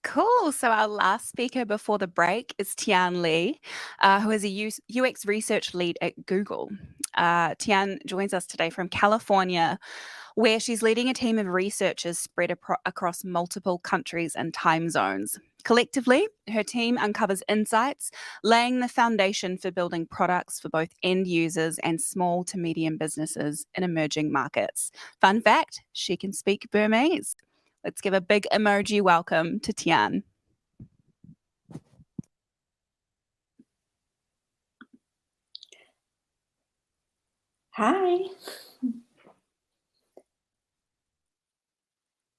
Cool. So our last speaker before the break is Tiane Lee, who is a UX research lead at Google. Tian joins us today from California, where she's leading a team of researchers spread across multiple countries and time zones. Collectively, her team uncovers insights, laying the foundation for building products for both end users and small to medium businesses in emerging markets. Fun fact, she can speak Burmese. Let's give a big emoji welcome to Tian. Hi.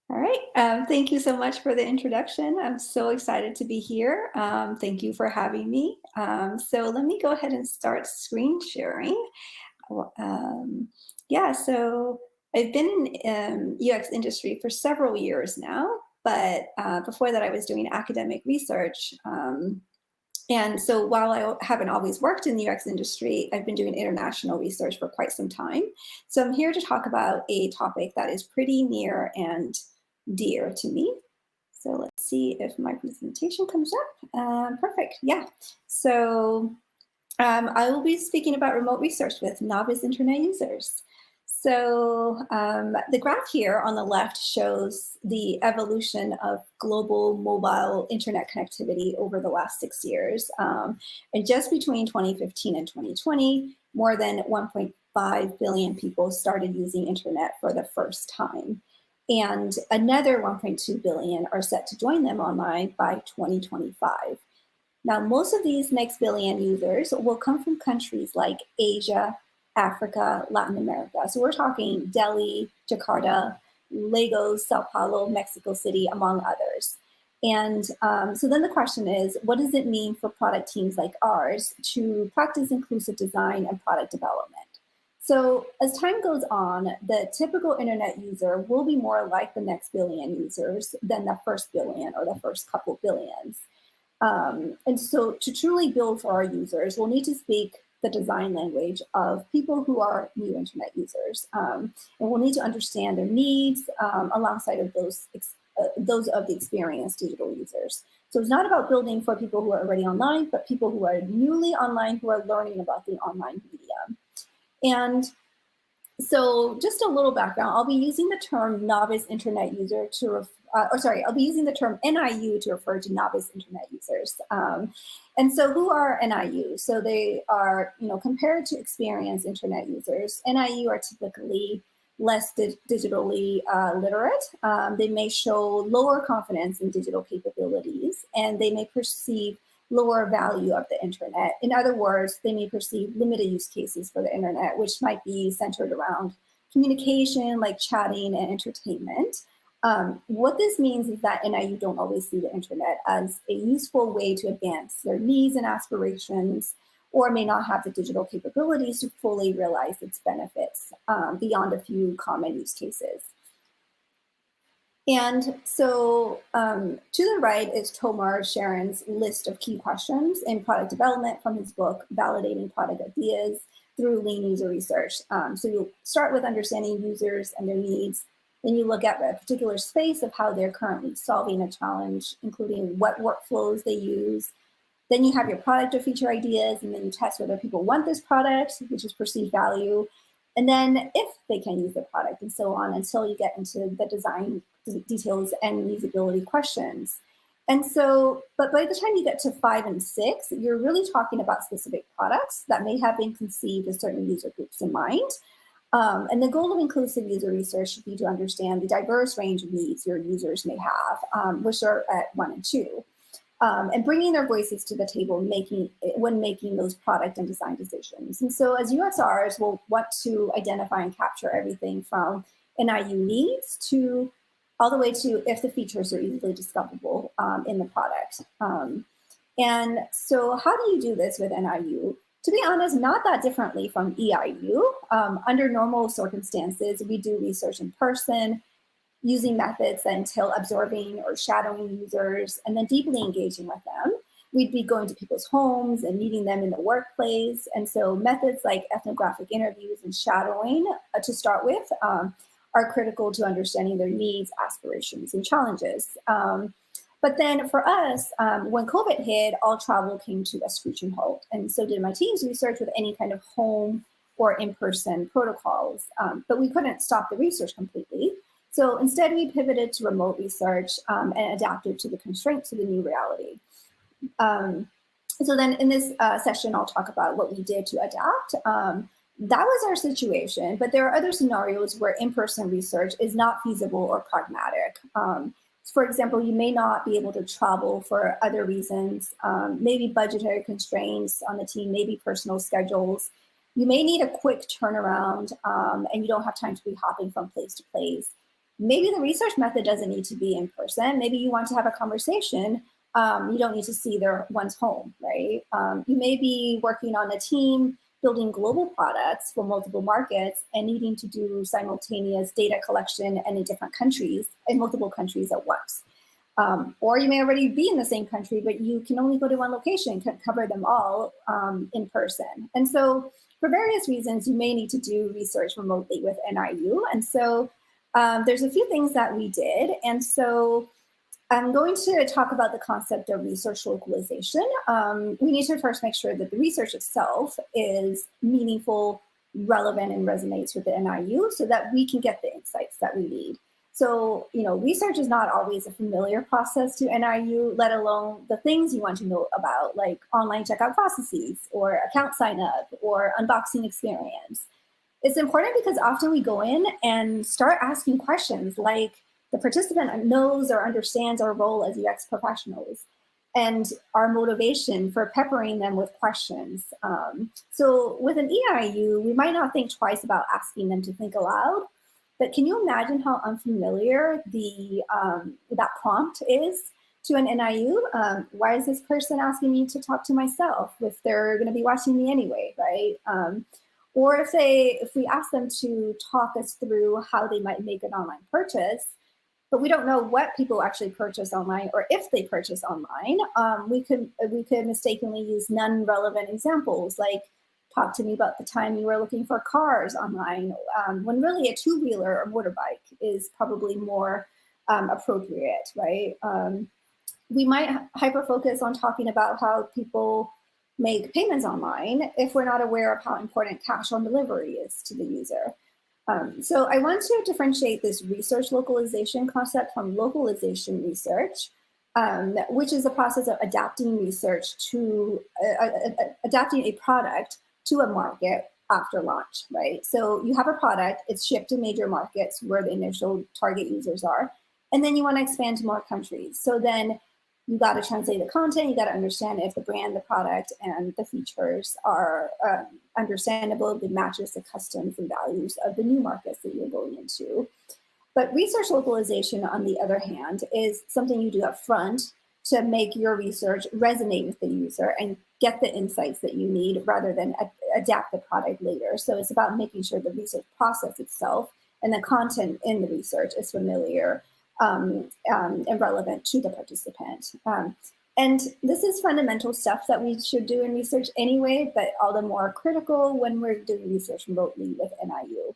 All right. Thank you so much for the introduction. I'm so excited to be here. Thank you for having me. So let me go ahead and start screen sharing. So I've been in UX industry for several years now, but before that I was doing academic research. And so while I haven't always worked in the UX industry, I've been doing international research for quite some time. So I'm here to talk about a topic that is pretty near and dear to me. So let's see if my presentation comes up. Perfect, yeah. So I will be speaking about remote research with novice internet users. So the graph here on the left shows the evolution of global mobile internet connectivity over the last 6 years. And just between 2015 and 2020, more than 1.5 billion people started using internet for the first time. And another 1.2 billion are set to join them online by 2025. Now, most of these next billion users will come from countries like Asia, Africa, Latin America. So we're talking Delhi, Jakarta, Lagos, Sao Paulo, Mexico City, among others. And so then the question is, what does it mean for product teams like ours to practice inclusive design and product development? So as time goes on, the typical internet user will be more like the next billion users than the first billion or the first couple billions. And so to truly build for our users, we'll need to speak the design language of people who are new internet users. And we'll need to understand their needs alongside of those of the experienced digital users. So it's not about building for people who are already online, but people who are newly online, who are learning about the online medium. And so just a little background, I'll be using the term novice internet user to I'll be using the term NIU to refer to novice internet users. And so who are NIU? So they are, compared to experienced internet users, NIU are typically less digitally literate. They may show lower confidence in digital capabilities, and they may perceive lower value of the internet. In other words, they may perceive limited use cases for the internet, which might be centered around communication, like chatting and entertainment. What this means is that NIU don't always see the internet as a useful way to advance their needs and aspirations, or may not have the digital capabilities to fully realize its benefits beyond a few common use cases. And so to the right is Tomar Sharon's list of key questions in product development from his book, Validating Product Ideas Through Lean User Research. So you'll start with understanding users and their needs. Then you look at a particular space of how they're currently solving a challenge, including what workflows they use. Then you have your product or feature ideas, and then you test whether people want this product, which is perceived value, and then if they can use the product, and so on until you get into the design details and usability questions. And so, but by the time you get to 5 and 6, you're really talking about specific products that may have been conceived with certain user groups in mind. And the goal of inclusive user research should be to understand the diverse range of needs your users may have, which are at 1 and 2. And bringing their voices to the table when making those product and design decisions. And so as UXRs, we'll want to identify and capture everything from NIU needs to all the way to if the features are easily discoverable in the product. And so how do you do this with NIU? To be honest, not that differently from EIU. Under normal circumstances, we do research in person, using methods that entail observing or shadowing users and then deeply engaging with them. We'd be going to people's homes and meeting them in the workplace. And so methods like ethnographic interviews and shadowing to start with are critical to understanding their needs, aspirations, and challenges. But then for us, when COVID hit, all travel came to a screeching halt. And so did my team's research with any kind of home or in-person protocols. But we couldn't stop the research completely. So instead, we pivoted to remote research and adapted to the constraints of the new reality. So then in this session, I'll talk about what we did to adapt. That was our situation, but there are other scenarios where in-person research is not feasible or pragmatic. For example, you may not be able to travel for other reasons, maybe budgetary constraints on the team, maybe personal schedules. You may need a quick turnaround and you don't have time to be hopping from place to place. Maybe the research method doesn't need to be in person. Maybe you want to have a conversation. You don't need to see one's home, right? You may be working on a team building global products for multiple markets and needing to do simultaneous data collection and in multiple countries at once. Or you may already be in the same country, but you can only go to one location, can't cover them all in person. And so for various reasons, you may need to do research remotely with NIU. And so there's a few things that we did. And so I'm going to talk about the concept of research localization. We need to first make sure that the research itself is meaningful, relevant, and resonates with the NIU so that we can get the insights that we need. So, research is not always a familiar process to NIU, let alone the things you want to know about, like online checkout processes or account sign up or unboxing experience. It's important because often we go in and start asking questions like, the participant knows or understands our role as UX professionals and our motivation for peppering them with questions. So with an EIU, we might not think twice about asking them to think aloud, but can you imagine how unfamiliar that prompt is to an NIU? Why is this person asking me to talk to myself if they're gonna be watching me anyway, right? Or if we ask them to talk us through how they might make an online purchase, but we don't know what people actually purchase online or if they purchase online, we could mistakenly use non-relevant examples like talk to me about the time you were looking for cars online, when really a two-wheeler or motorbike is probably more appropriate, right? We might hyper-focus on talking about how people make payments online if we're not aware of how important cash on delivery is to the user. So I want to differentiate this research localization concept from localization research, which is the process of adapting research to adapting a product to a market after launch, right? So you have a product, it's shipped to major markets where the initial target users are, and then you want to expand to more countries. So then you got to translate the content, you got to understand if the brand, the product, and the features are understandable, if it matches the customs and values of the new markets that you're going into. But research localization, on the other hand, is something you do up front to make your research resonate with the user and get the insights that you need rather than adapt the product later. So it's about making sure the research process itself and the content in the research is familiar and relevant to the participant. And this is fundamental stuff that we should do in research anyway, but all the more critical when we're doing research remotely with NIU.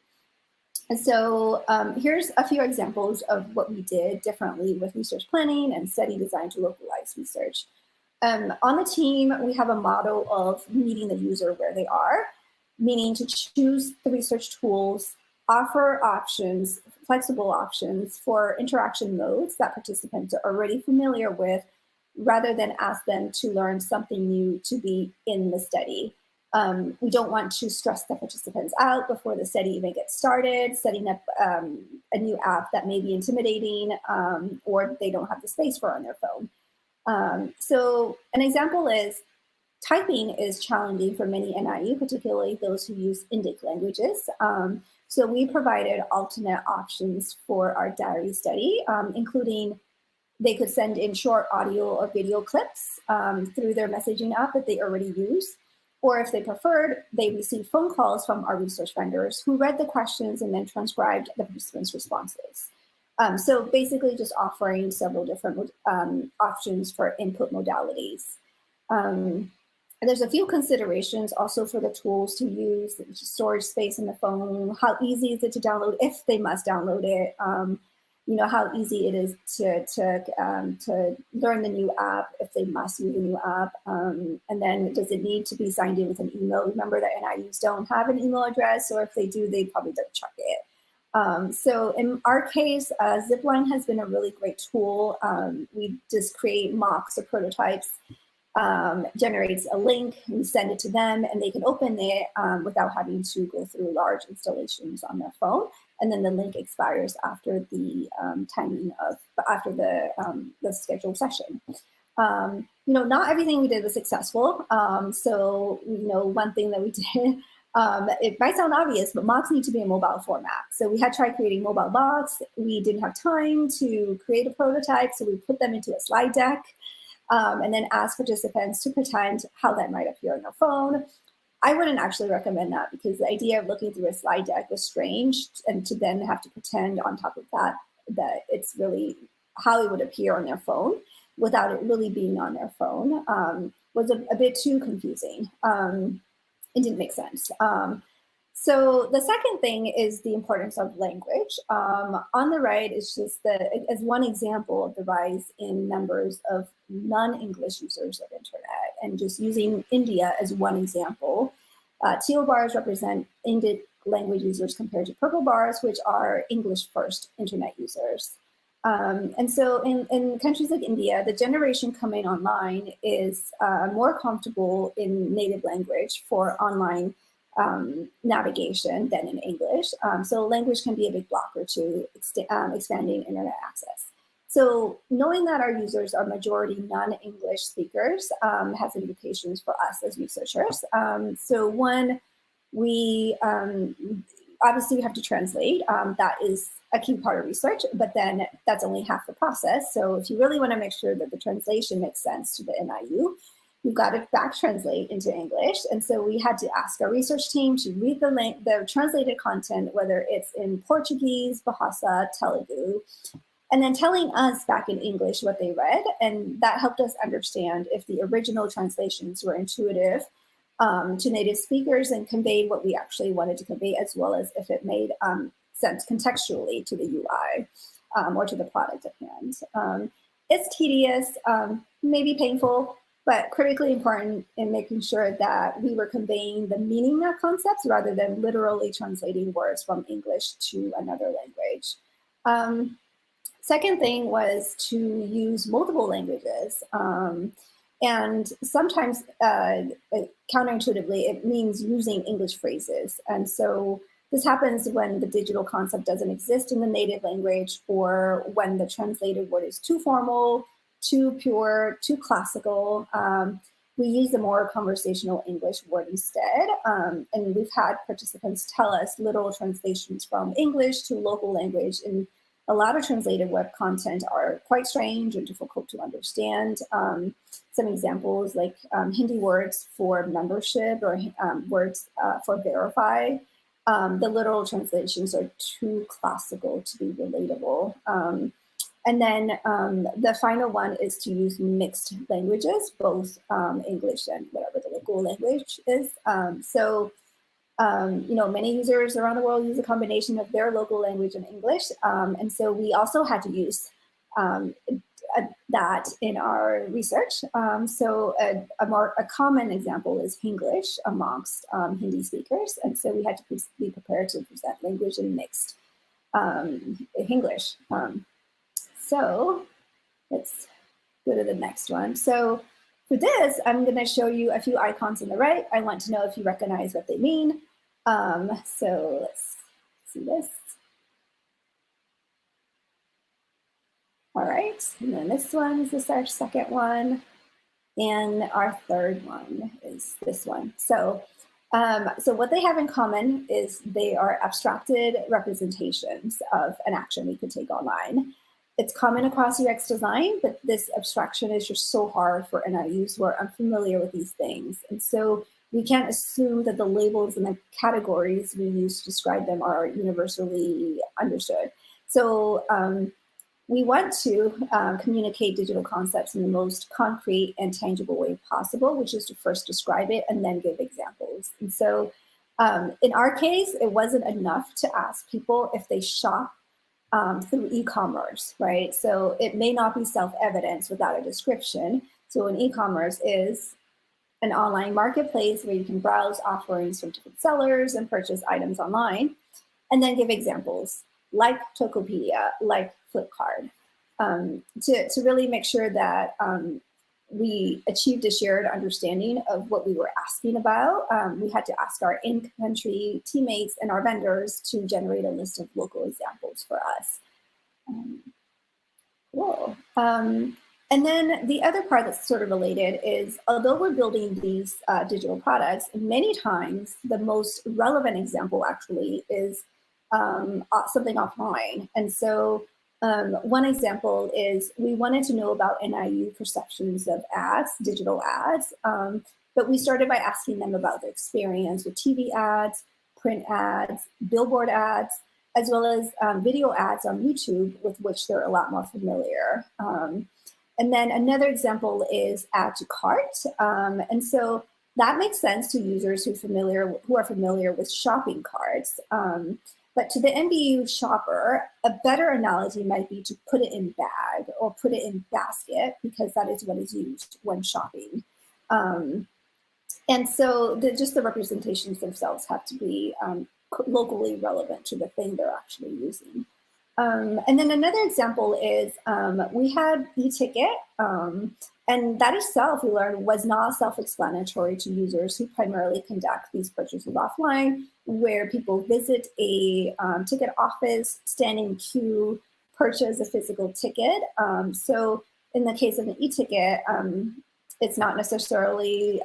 And so here's a few examples of what we did differently with research planning and study design to localize research. On the team, we have a model of meeting the user where they are, meaning to choose the research tools, offer options, flexible options for interaction modes that participants are already familiar with, rather than ask them to learn something new to be in the study. We don't want to stress the participants out before the study even gets started, setting up a new app that may be intimidating or they don't have the space for on their phone. So an example is typing is challenging for many NIU, particularly those who use Indic languages. So we provided alternate options for our diary study, including they could send in short audio or video clips through their messaging app that they already use. Or if they preferred, they received phone calls from our research vendors who read the questions and then transcribed the participants' responses. So basically just offering several different options for input modalities. There's a few considerations also for the tools to use, storage space in the phone, how easy is it to download if they must download it, how easy it is to learn the new app if they must use a new app. And then does it need to be signed in with an email? Remember that NIUs don't have an email address, or if they do, they probably don't check it. So in our case, Zipline has been a really great tool. We just create mocks or prototypes, generates a link, we send it to them, and they can open it without having to go through large installations on their phone. And then the link expires after the after the scheduled session. Not everything we did was successful. So one thing that we did, it might sound obvious, but mocks need to be in mobile format. So we had tried creating mobile mocks. We didn't have time to create a prototype, so we put them into a slide deck and then asked participants to pretend how that might appear on their phone. I wouldn't actually recommend that, because the idea of looking through a slide deck was strange, and to then have to pretend on top of that it's really how it would appear on their phone without it really being on their phone was a bit too confusing. It didn't make sense. So the second thing is the importance of language. On the right is just as one example of the rise in numbers of non-English users of internet, and just using India as one example. Teal bars represent Indic language users compared to purple bars, which are English first internet users. And so in countries like India, the generation coming online is more comfortable in native language for online navigation than in English. So language can be a big blocker to expanding internet access. So knowing that our users are majority non-English speakers has implications for us as researchers. So one, we obviously we have to translate. That is a key part of research, but then that's only half the process. So if you really want to make sure that the translation makes sense to the NIU, you've got to back translate into English. And so we had to ask our research team to read the translated content, whether it's in Portuguese, Bahasa, Telugu, and then telling us back in English what they read. And that helped us understand if the original translations were intuitive to native speakers and conveyed what we actually wanted to convey, as well as if it made sense contextually to the UI or to the product at hand. It's tedious, maybe painful, but critically important in making sure that we were conveying the meaning of concepts rather than literally translating words from English to another language. Second thing was to use multiple languages. And sometimes, counterintuitively, it means using English phrases. And so this happens when the digital concept doesn't exist in the native language, or when the translated word is too formal, too pure, too classical. We use a more conversational English word instead. And we've had participants tell us literal translations from English to local language, and a lot of translated web content are quite strange and difficult to understand. Some examples like Hindi words for membership, or words for verify. The literal translations are too classical to be relatable. And then the final one is to use mixed languages, both English and whatever the local language is. Many users around the world use a combination of their local language and English. And so we also had to use that in our research. A common example is Hinglish amongst Hindi speakers. And so we had to be prepared to present language in mixed Hinglish. So let's go to the next one. So for this, I'm going to show you a few icons on the right. I want to know if you recognize what they mean. So let's see this. All right, and then this one is our second one. And our third one is this one. So what they have in common is they are abstracted representations of an action we could take online. It's common across UX design, but this abstraction is just so hard for NIUs who are unfamiliar with these things. And so we can't assume that the labels and the categories we use to describe them are universally understood. So we want to communicate digital concepts in the most concrete and tangible way possible, which is to first describe it and then give examples. And so in our case, it wasn't enough to ask people if they shop through e-commerce, right? So it may not be self-evident without a description. So an e-commerce is an online marketplace where you can browse offerings from different sellers and purchase items online, and then give examples like Tokopedia, like Flipkart, to really make sure that we achieved a shared understanding of what we were asking about. We had to ask our in-country teammates and our vendors to generate a list of local examples for us. Cool. And then the other part that's sort of related is, although we're building these digital products, many times the most relevant example actually is something offline. And so one example is we wanted to know about NIU perceptions of ads, digital ads, but we started by asking them about their experience with TV ads, print ads, billboard ads, as well as video ads on YouTube, with which they're a lot more familiar. And then another example is add to cart. And so that makes sense to users who are familiar with shopping carts. But to the MBU shopper, a better analogy might be to put it in bag or put it in basket, because that is what is used when shopping. And so just the representations themselves have to be locally relevant to the thing they're actually using. And then another example is we had e-ticket, and that itself, we learned, was not self-explanatory to users who primarily conduct these purchases offline, where people visit a ticket office, stand in queue, purchase a physical ticket. So in the case of an e-ticket, it's not necessarily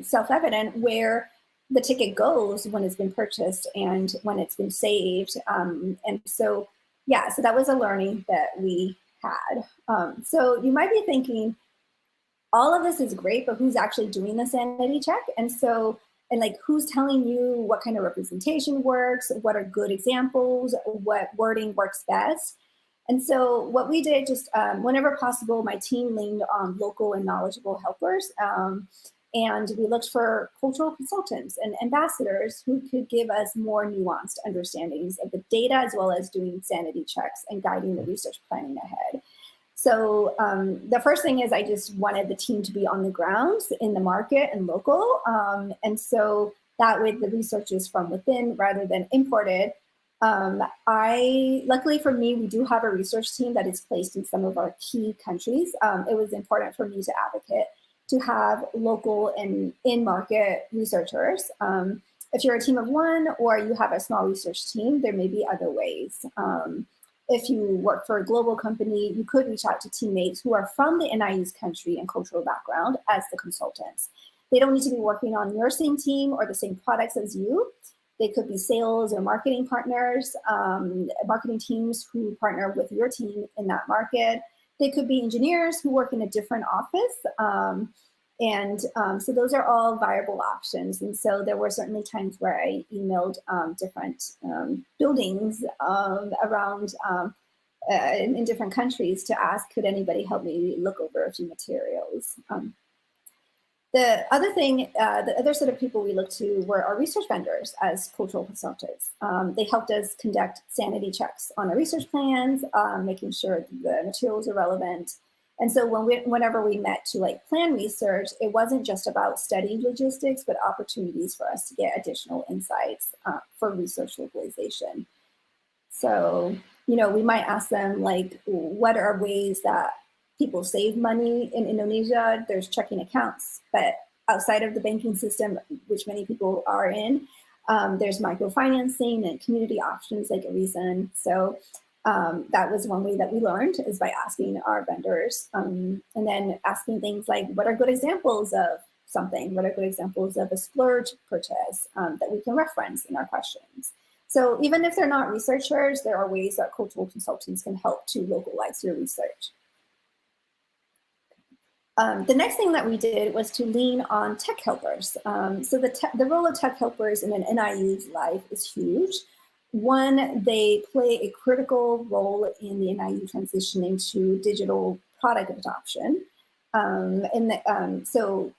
self-evident where the ticket goes when it's been purchased and when it's been saved. And so, yeah, so that was a learning that we had. So you might be thinking, all of this is great, but who's actually doing the sanity check? And so, and like, who's telling you what kind of representation works? What are good examples? What wording works best? And so what we did, just whenever possible, my team leaned on local and knowledgeable helpers. And we looked for cultural consultants and ambassadors who could give us more nuanced understandings of the data, as well as doing sanity checks and guiding the research planning ahead. So the first thing is, I just wanted the team to be on the ground in the market and local. And so that way the research is from within rather than imported. Luckily for me, we do have a research team that is placed in some of our key countries. It was important for me to advocate to have local and in-market researchers. If you're a team of one or you have a small research team, there may be other ways. If you work for a global company, you could reach out to teammates who are from the NIU's country and cultural background as the consultants. They don't need to be working on your same team or the same products as you. They could be sales or marketing partners, marketing teams who partner with your team in that market. They could be engineers who work in a different office. So those are all viable options. And so there were certainly times where I emailed different buildings around in different countries to ask, could anybody help me look over a few materials? The other thing, the other set of people we looked to were our research vendors as cultural consultants. They helped us conduct sanity checks on our research plans, making sure the materials are relevant. And so whenever we met to like plan research, it wasn't just about studying logistics, but opportunities for us to get additional insights for research localization. So, you know, we might ask them like, what are ways that people save money in Indonesia? There's checking accounts, but outside of the banking system, which many people are in, there's microfinancing and community options like a reason. So that was one way that we learned, is by asking our vendors, and then asking things like, what are good examples of something? What are good examples of a splurge purchase that we can reference in our questions? So even if they're not researchers, there are ways that cultural consultants can help to localize your research. The next thing that we did was to lean on tech helpers. So the role of tech helpers in an NIU's life is huge. One, they play a critical role in the NIU transitioning to digital product adoption. And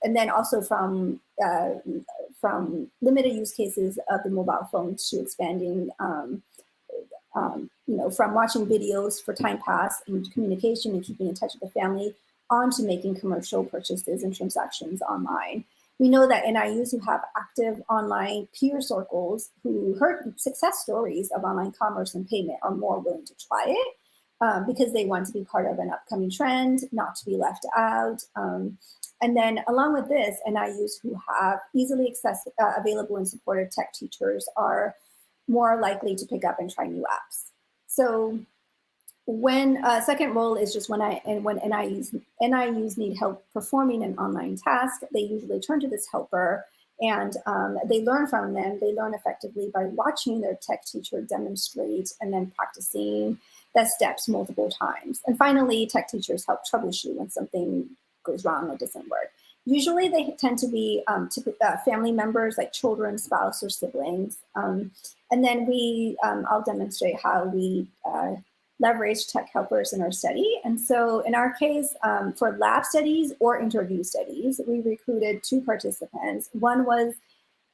then also from limited use cases of the mobile phone to expanding from watching videos for time pass and communication and keeping in touch with the family, on to making commercial purchases and transactions online. We know that NIUs who have active online peer circles who heard success stories of online commerce and payment are more willing to try it because they want to be part of an upcoming trend, not to be left out. And then along with this, NIUs who have easily available and supported tech teachers are more likely to pick up and try new apps. So when second role is just when NIUs need help performing an online task, they usually turn to this helper, and they learn from them. They learn effectively by watching their tech teacher demonstrate and then practicing the steps multiple times. And finally, tech teachers help troubleshoot when something goes wrong or doesn't work. Usually they tend to be family members like children, spouse, or siblings. And then I'll demonstrate how we leverage tech helpers in our study. And so in our case, for lab studies or interview studies, we recruited 2 participants. One was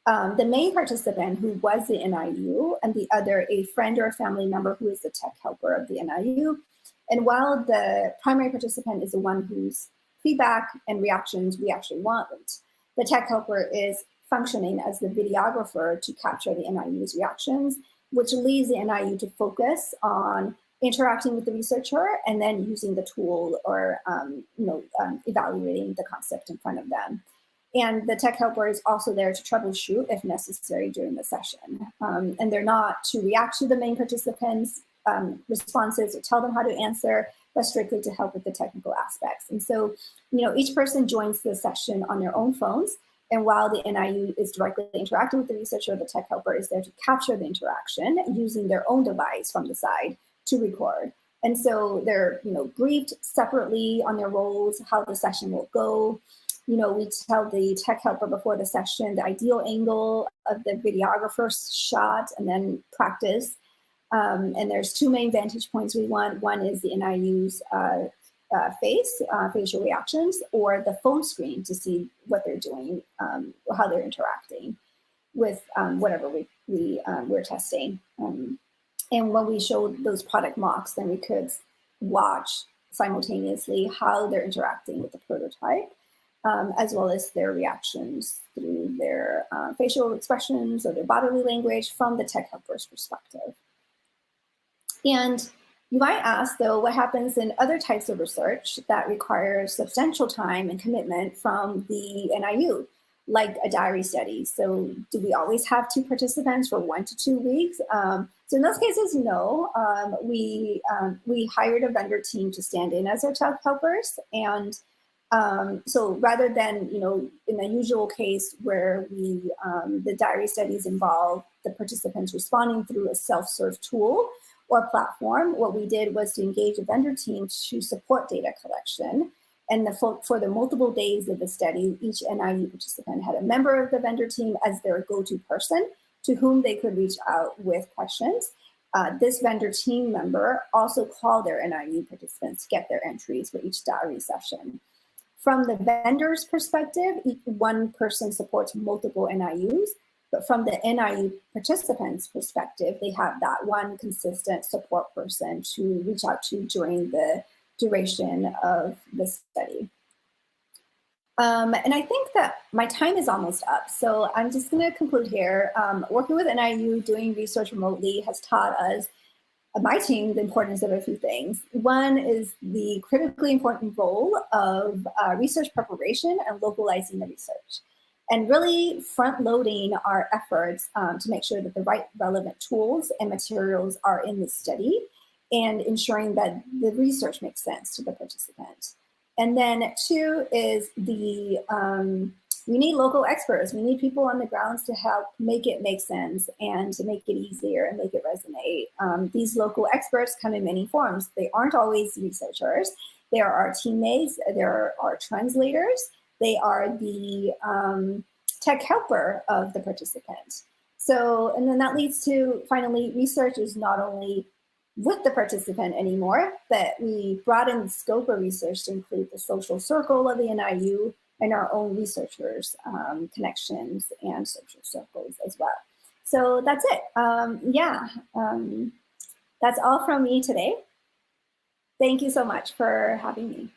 the main participant, who was the NIU, and the other a friend or a family member who is the tech helper of the NIU. And while the primary participant is the one whose feedback and reactions we actually want, the tech helper is functioning as the videographer to capture the NIU's reactions, which leaves the NIU to focus on interacting with the researcher and then using the tool or evaluating the concept in front of them. And the tech helper is also there to troubleshoot if necessary during the session. And they're not to react to the main participants' responses or tell them how to answer, but strictly to help with the technical aspects. And so, each person joins the session on their own phones. And while the NIU is directly interacting with the researcher, the tech helper is there to capture the interaction using their own device from the side to record. And so they're, briefed separately on their roles, how the session will go. We tell the tech helper before the session the ideal angle of the videographer's shot, and then practice. And there's 2 main vantage points we want. One is the NIU's facial reactions, or the phone screen to see what they're doing, how they're interacting with whatever we're testing. And when we showed those product mocks, then we could watch simultaneously how they're interacting with the prototype, as well as their reactions through their facial expressions or their bodily language from the tech helper's perspective. And you might ask, though, what happens in other types of research that requires substantial time and commitment from the NIU, like a diary study? So do we always have 2 participants for 1 to 2 weeks? So in those cases, no. We hired a vendor team to stand in as our tech helpers. And so rather than, in the usual case where the diary studies involve the participants responding through a self-serve tool or platform, what we did was to engage a vendor team to support data collection. And for the multiple days of the study, each NIU participant had a member of the vendor team as their go-to person to whom they could reach out with questions. This vendor team member also called their NIU participants to get their entries for each diary session. From the vendor's perspective, one person supports multiple NIUs, but from the NIU participants' perspective, they have that one consistent support person to reach out to during the duration of the study. And I think that my time is almost up, so I'm just going to conclude here. Working with NIU, doing research remotely has taught us, my team, the importance of a few things. One is the critically important role of research preparation and localizing the research, and really front-loading our efforts to make sure that the right relevant tools and materials are in the study, and ensuring that the research makes sense to the participant. And then 2 is we need local experts. We need people on the grounds to help make it make sense and to make it easier and make it resonate. These local experts come in many forms. They aren't always researchers. They are our teammates. There are translators. They are the tech helper of the participant. So, and then that leads to, finally, research is not only with the participant anymore, but we broaden the scope of research to include the social circle of the NIU and our own researchers' connections and social circles as well. So that's it. That's all from me today. Thank you so much for having me.